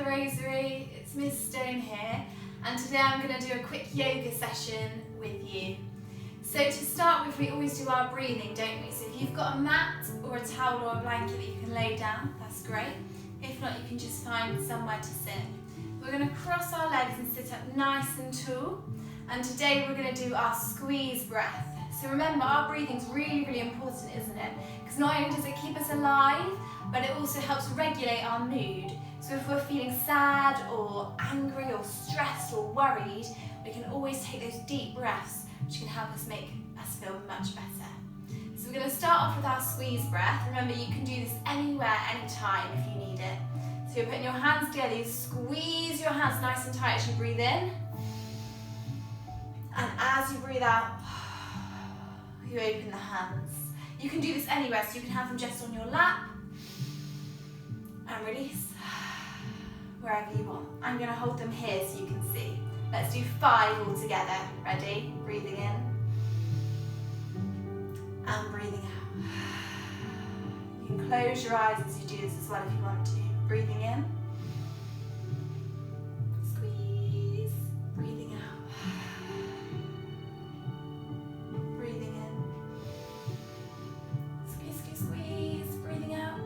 Rosary, it's Ms. Stone here, and today I'm going to do a quick yoga session with you. So to start with, we always do our breathing, don't we? So if you've got a mat or a towel or a blanket that you can lay down, that's great. If not, you can just find somewhere to sit. We're going to cross our legs and sit up nice and tall, and today we're going to do our squeeze breath. So remember, our breathing's really, really important, isn't it? Because not only does it keep us alive, but it also helps regulate our mood. So if we're feeling sad or angry or stressed or worried, we can always take those deep breaths, which can help us make us feel much better. So we're going to start off with our squeeze breath. Remember, you can do this anywhere, anytime if you need it. So you're putting your hands together, you squeeze your hands nice and tight as you breathe in. And as you breathe out, you open the hands. You can do this anywhere, so you can have them just on your lap. And release wherever you want. I'm going to hold them here so you can see. Let's do 5 all together. Ready? Breathing in and breathing out. You can close your eyes as you do this as well if you want to. Breathing in, squeeze, breathing out, breathing in, squeeze, squeeze, squeeze, breathing out,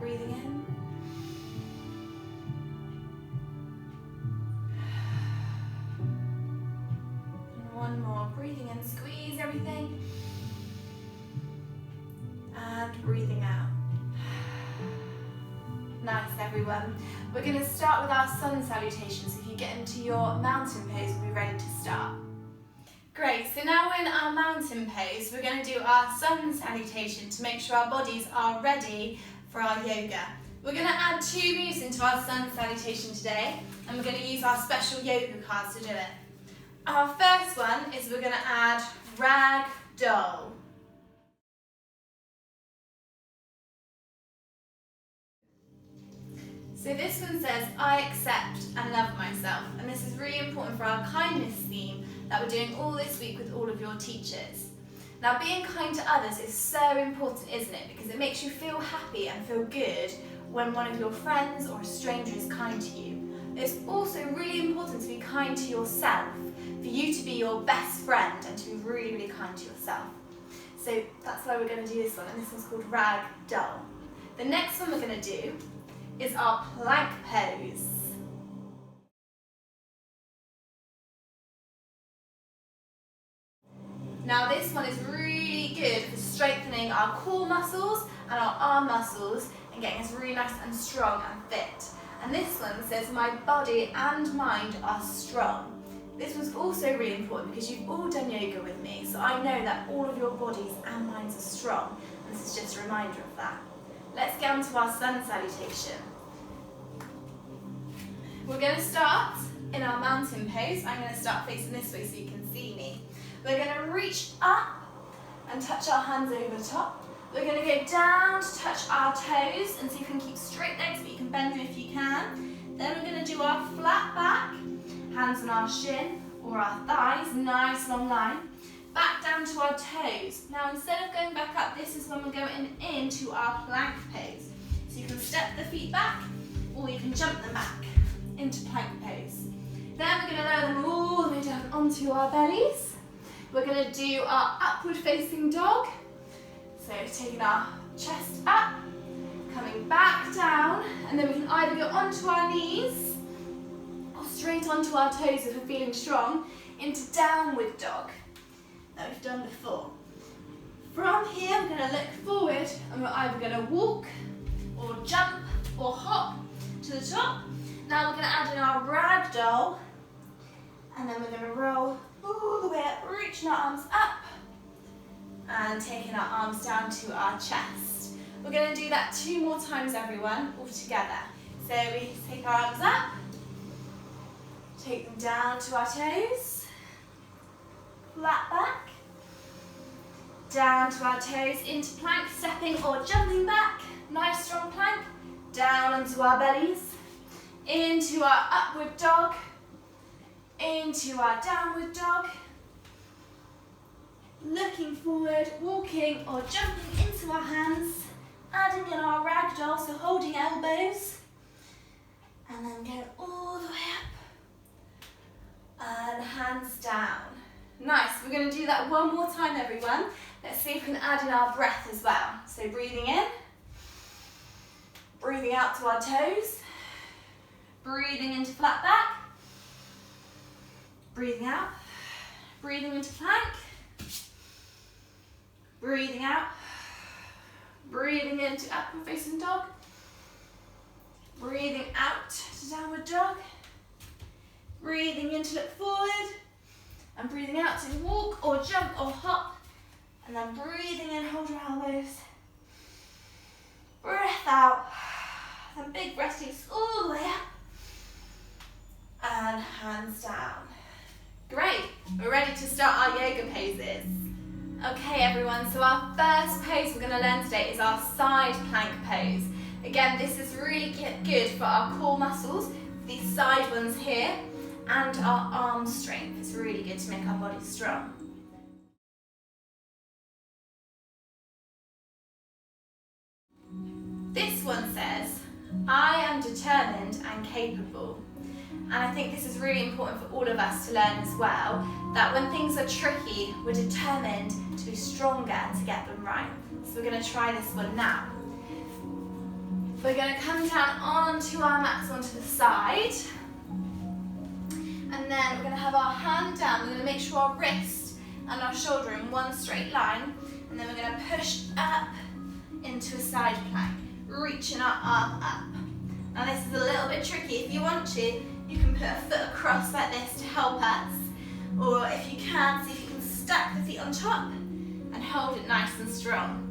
breathing in, and one more, breathing in, squeeze everything, and breathing out. Nice, everyone. We're going to start with our sun salutation, so if you get into your mountain pose, we'll be ready to start. Great, so now we're in our mountain pose, we're going to do our sun salutation to make sure our bodies are ready for our yoga. We're going to add 2 moves into our sun salutation today, and we're going to use our special yoga cards to do it. Our first one is we're going to add rag doll. So this one says, I accept and love myself. And this is really important for our kindness theme that we're doing all this week with all of your teachers. Now, being kind to others is so important, isn't it? Because it makes you feel happy and feel good when one of your friends or a stranger is kind to you. It's also really important to be kind to yourself, for you to be your best friend and to be really, really kind to yourself. So that's why we're going to do this one, and this one's called rag doll. The next one we're going to do is our plank pose. Now this one is really good for strengthening our core muscles and our arm muscles and getting us really nice and strong and fit. And this one says, my body and mind are strong. This one's also really important because you've all done yoga with me, so I know that all of your bodies and minds are strong, and this is just a reminder of that. Let's get on to our sun salutation. We're going to start in our mountain pose. I'm going to start facing this way so you can see me. We're going to reach up and touch our hands over the top. We're going to go down to touch our toes, and so you can keep straight legs, but you can bend them if you can. Then we're going to do our flat back, hands on our shin or our thighs, nice long line. Back down to our toes. Now instead of going back up, this is when we're going into our plank pose. So you can step the feet back, or you can jump them back into plank pose. Then we're going to lower them all the way down onto our bellies. We're going to do our upward facing dog. So taking our chest up, coming back down, and then we can either go onto our knees or straight onto our toes if we're feeling strong, into downward dog that we've done before. From here, we're going to look forward, and we're either going to walk or jump or hop to the top. Now we're going to add in our rag doll, and then we're going to roll all the way up, reaching our arms up and taking our arms down to our chest. We're going to do that 2 more times, everyone, all together. So we take our arms up, take them down to our toes, flat back, down to our toes, into plank, stepping or jumping back, nice strong plank, down onto our bellies, into our upward dog, into our downward dog, looking forward, walking or jumping into our hands, adding in our ragdoll, so holding it toes. And then go all the way up. And hands down. Nice, we're going to do that one more time, everyone. Let's see if we can add in our breath as well. So breathing in, breathing out to our toes, breathing into flat back, breathing out, breathing into plank, breathing out, breathing into upward facing dog, breathing out to downward dog, breathing in to look forward, and breathing out to walk or jump or hop, and then breathing in, hold your elbows, breath out, then big breath takes all the way up, and hands down. Great, we're ready to start our yoga poses. Okay everyone, so our first pose we're going to learn today is our side plank pose. Again, this is really good for our core muscles, these side ones here, and our arm strength. It's really good to make our body strong. This one says, I am determined and capable. And I think this is really important for all of us to learn as well, that when things are tricky, we're determined to be stronger and to get them right. So we're going to try this one now. We're going to come down onto our mats onto the side. And then we're going to have our hand down. We're going to make sure our wrist and our shoulder are in one straight line. And then we're going to push up into a side plank, reaching our arm up. Now this is a little bit tricky. If you want to, you can put a foot across like this to help us. Or if you can, see if you can stack the feet on top and hold it nice and strong.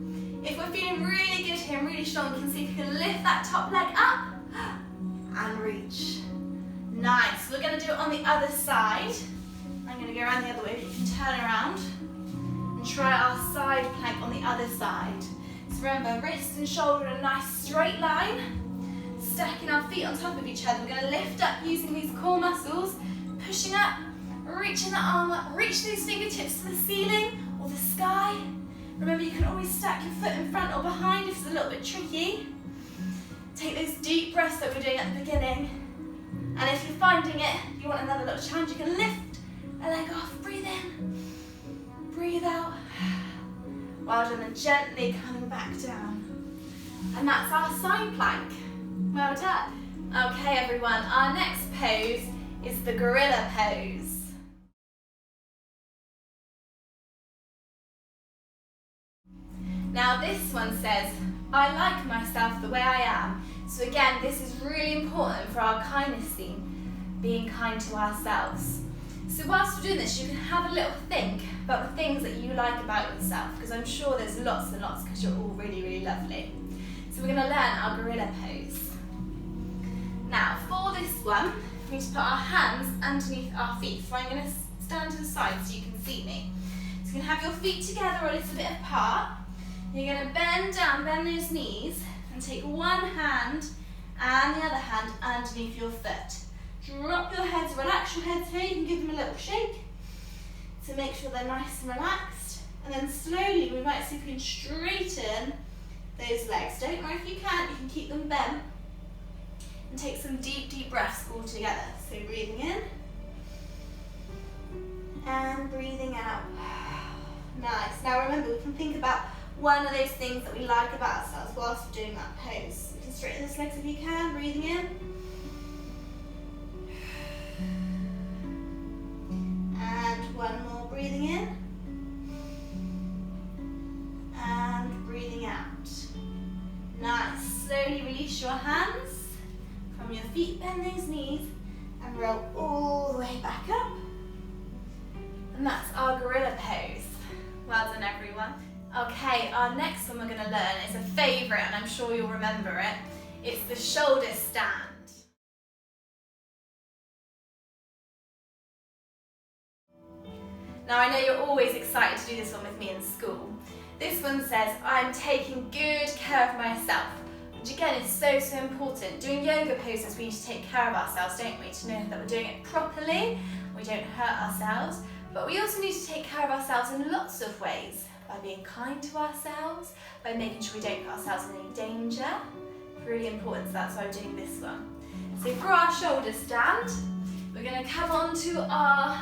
If we're feeling really good here and really strong, you can see if you can lift that top leg up and reach. Nice. We're going to do it on the other side. I'm going to go around the other way, but you can turn around and try our side plank on the other side. So remember, wrist and shoulder in a nice straight line. Stacking our feet on top of each other. We're going to lift up using these core muscles, pushing up, reaching the arm up, reach those fingertips to the ceiling or the sky. Remember, you can always stack your foot in front or behind if it's a little bit tricky. Take those deep breaths that we're doing at the beginning. And if you're finding it, you want another little challenge, you can lift a leg off, breathe in, breathe out. Well done, and gently coming back down. And that's our side plank. Well done. Okay everyone, our next pose is the gorilla pose. Now this one says, I like myself the way I am. So again, this is really important for our kindness theme, being kind to ourselves. So whilst we're doing this, you can have a little think about the things that you like about yourself, because I'm sure there's lots and lots, because you're all really, really lovely. So we're going to learn our gorilla pose. Now, for this one, we need to put our hands underneath our feet. So I'm going to stand to the side so you can see me. So you can have your feet together or a little bit apart. You're going to bend down, bend those knees, and take one hand and the other hand underneath your foot. Drop your heads, relax your heads here. You can give them a little shake to make sure they're nice and relaxed. And then slowly, we might see if we can straighten those legs. Don't worry if you can't, you can keep them bent. And take some deep, deep breaths all together. So breathing in and breathing out. Nice. Now remember, we can think about one of those things that we like about ourselves whilst we're doing that pose. You can straighten those legs if you can, breathing in. And one more, breathing in. And breathing out. Nice. Slowly release your hands from your feet, bend those knees, and roll all the way back up. And that's our gorilla pose. Well done, everyone. Okay, our next one we're going to learn is a favourite, and I'm sure you'll remember it. It's the shoulder stand. Now, I know you're always excited to do this one with me in school. This one says, I'm taking good care of myself. Which again is so, so important. Doing yoga poses, we need to take care of ourselves, don't we? To know that we're doing it properly, we don't hurt ourselves. But we also need to take care of ourselves in lots of ways. By being kind to ourselves, by making sure we don't put ourselves in any danger, Really important, so that's why I'm doing this one. So for our shoulder stand, we're going to come onto our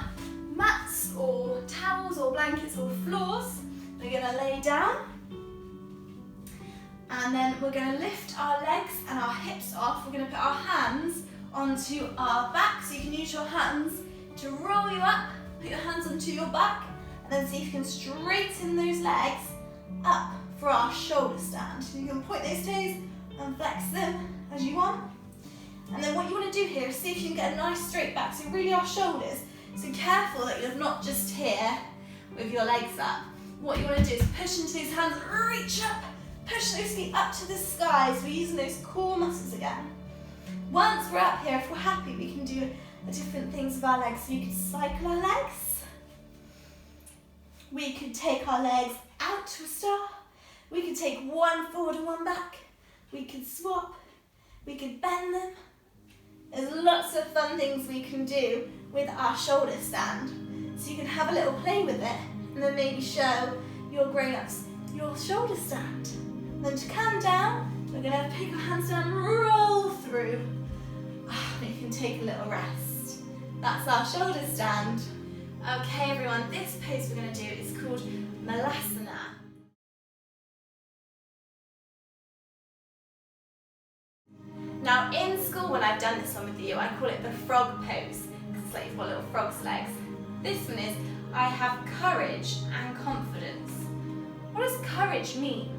mats or towels or blankets or floors. We're going to lay down, and then we're going to lift our legs and our hips off. We're going to put our hands onto our back, so you can use your hands to roll you up. Put your hands onto your back, and then see if you can straighten those legs up for our shoulder stand. You can point those toes and flex them as you want. And then what you want to do here is see if you can get a nice straight back, so really our shoulders. So careful that you're not just here with your legs up. What you want to do is push into those hands, reach up, push those feet up to the sky. So we're using those core muscles again. Once we're up here, if we're happy, we can do different things with our legs. So you could cycle our legs. We could take our legs out to a star. We could take one forward and one back. We could swap. We could bend them. There's lots of fun things we can do with our shoulder stand. So you can have a little play with it, and then maybe show your grown-ups your shoulder stand. And then to calm down, we're going to pick our hands down and roll through. You can take a little rest. That's our shoulder stand. Okay everyone, this pose we're going to do is called Malasana. Now in school, when I've done this one with you, I call it the frog pose, because it's like you've got little frog's legs. This one is, I have courage and confidence. What does courage mean?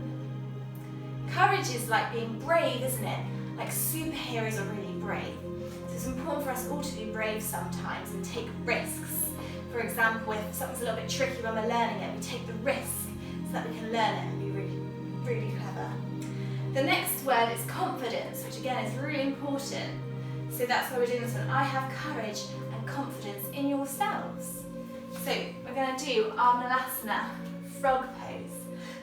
Courage is like being brave, isn't it? Like superheroes are really brave. So it's important for us all to be brave sometimes and take risks. For example, if something's a little bit tricky when we're learning it, we take the risk so that we can learn it and be really, really clever. The next word is confidence, which again is really important. So that's why we're doing this one. I have courage and confidence in yourselves. So we're going to do our Malasana frog pose.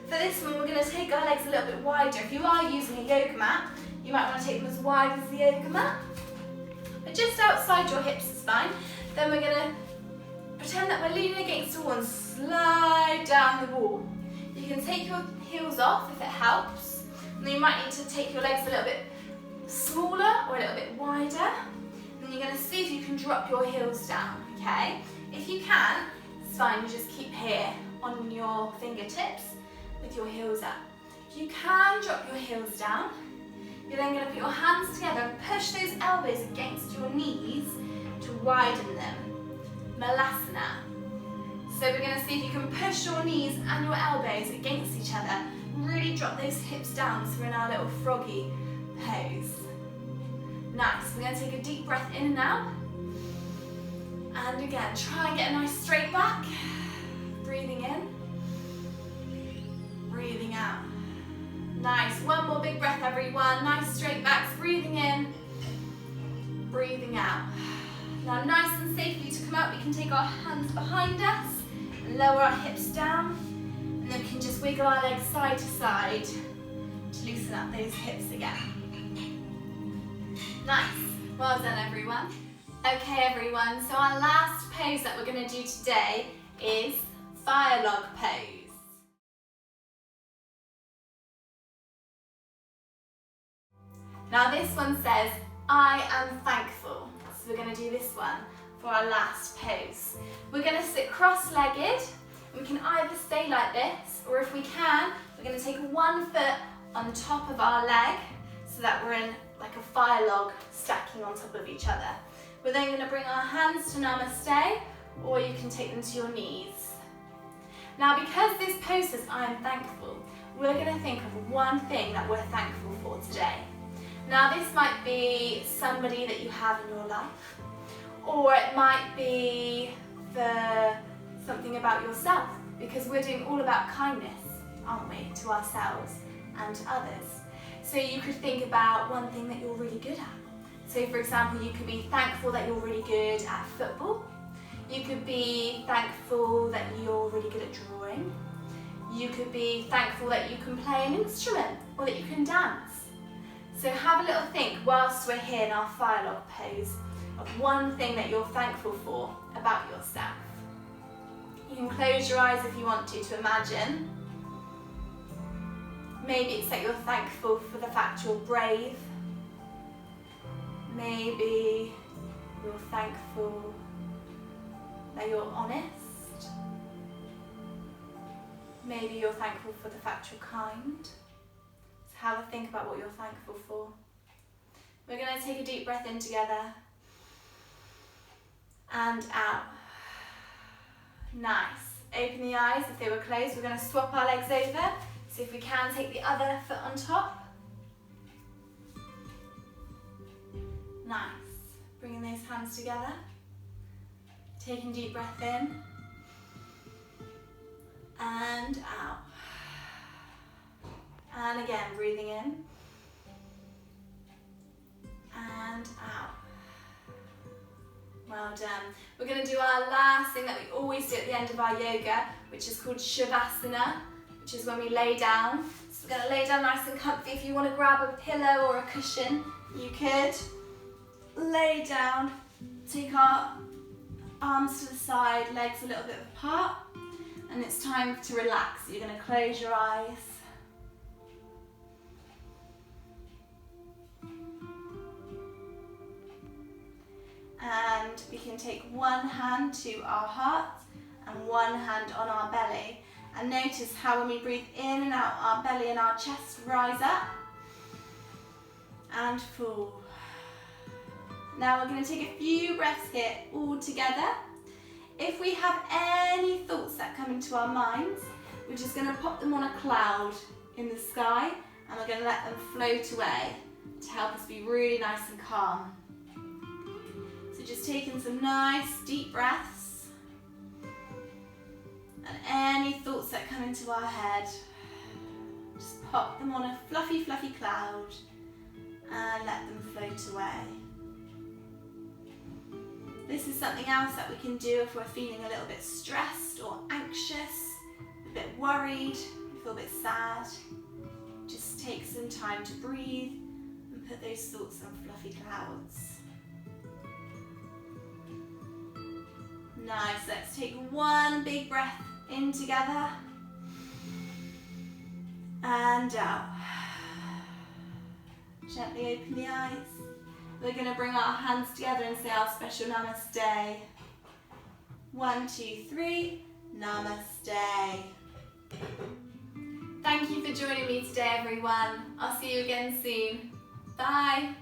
For this one, we're going to take our legs a little bit wider. If you are using a yoga mat, you might want to take them as wide as the yoga mat. But just outside your hips is fine. Then we're going to pretend that we're leaning against the wall and slide down the wall. You can take your heels off if it helps. And then you might need to take your legs a little bit smaller or a little bit wider. And then you're going to see if you can drop your heels down, okay? If you can, it's fine, you just keep here on your fingertips with your heels up. If you can drop your heels down, you're then going to put your hands together and push those elbows against your knees to widen them. Malasana. So we're going to see if you can push your knees and your elbows against each other. Really drop those hips down so we're in our little froggy pose. Nice. We're going to take a deep breath in and out. And again, try and get a nice straight back. Breathing in. Breathing out. Nice. One more big breath, everyone. Nice straight backs. Breathing in. Breathing out. Now, nice and safely to come out, we can take our hands behind us and lower our hips down. And then we can just wiggle our legs side to side to loosen up those hips again. Nice. Well done, everyone. Okay, everyone. So our last pose that we're going to do today is fire log pose. Now this one says, I am thankful. So we're going to do this one for our last pose. We're going to sit cross-legged. We can either stay like this, or if we can, we're going to take one foot on top of our leg so that we're in like a fire log stacking on top of each other. We're then going to bring our hands to namaste, or you can take them to your knees. Now because this pose says I am thankful, we're going to think of one thing that we're thankful for today. Now this might be somebody that you have in your life, or it might be for something about yourself, because we're doing all about kindness, aren't we, to ourselves and to others. So you could think about one thing that you're really good at. So for example, you could be thankful that you're really good at football. You could be thankful that you're really good at drawing. You could be thankful that you can play an instrument or that you can dance. So have a little think whilst we're here in our fire log pose of one thing that you're thankful for about yourself. You can close your eyes if you want to imagine. Maybe it's that you're thankful for the fact you're brave. Maybe you're thankful that you're honest. Maybe you're thankful for the fact you're kind. So have a think about what you're thankful for. We're going to take a deep breath in together and out. Nice. Open the eyes if they were closed. We're going to swap our legs over. See if we can take the other foot on top. Nice. Bringing those hands together. Taking a deep breath in and out. And again, breathing in and out. Well done. We're going to do our last thing that we always do at the end of our yoga, which is called Shavasana, which is when we lay down. So we're going to lay down nice and comfy. If you want to grab a pillow or a cushion, you could. Lay down, take our arms to the side, legs a little bit apart, and it's time to relax. You're going to close your eyes. And we can take one hand to our heart and one hand on our belly. And notice how when we breathe in and out, our belly and our chest rise up and fall. Now we're going to take a few breaths here all together. If we have any thoughts that come into our minds, we're just going to pop them on a cloud in the sky and we're going to let them float away to help us be really nice and calm. So just taking some nice deep breaths, and any thoughts that come into our head, just pop them on a fluffy, fluffy cloud and let them float away. This is something else that we can do if we're feeling a little bit stressed or anxious, a bit worried, we feel a bit sad. Just take some time to breathe and put those thoughts on fluffy clouds. Nice, let's take one big breath in together and out. Gently open the eyes. We're going to bring our hands together and say our special namaste. 1, 2, 3, namaste. Thank you for joining me today, everyone. I'll see you again soon. Bye.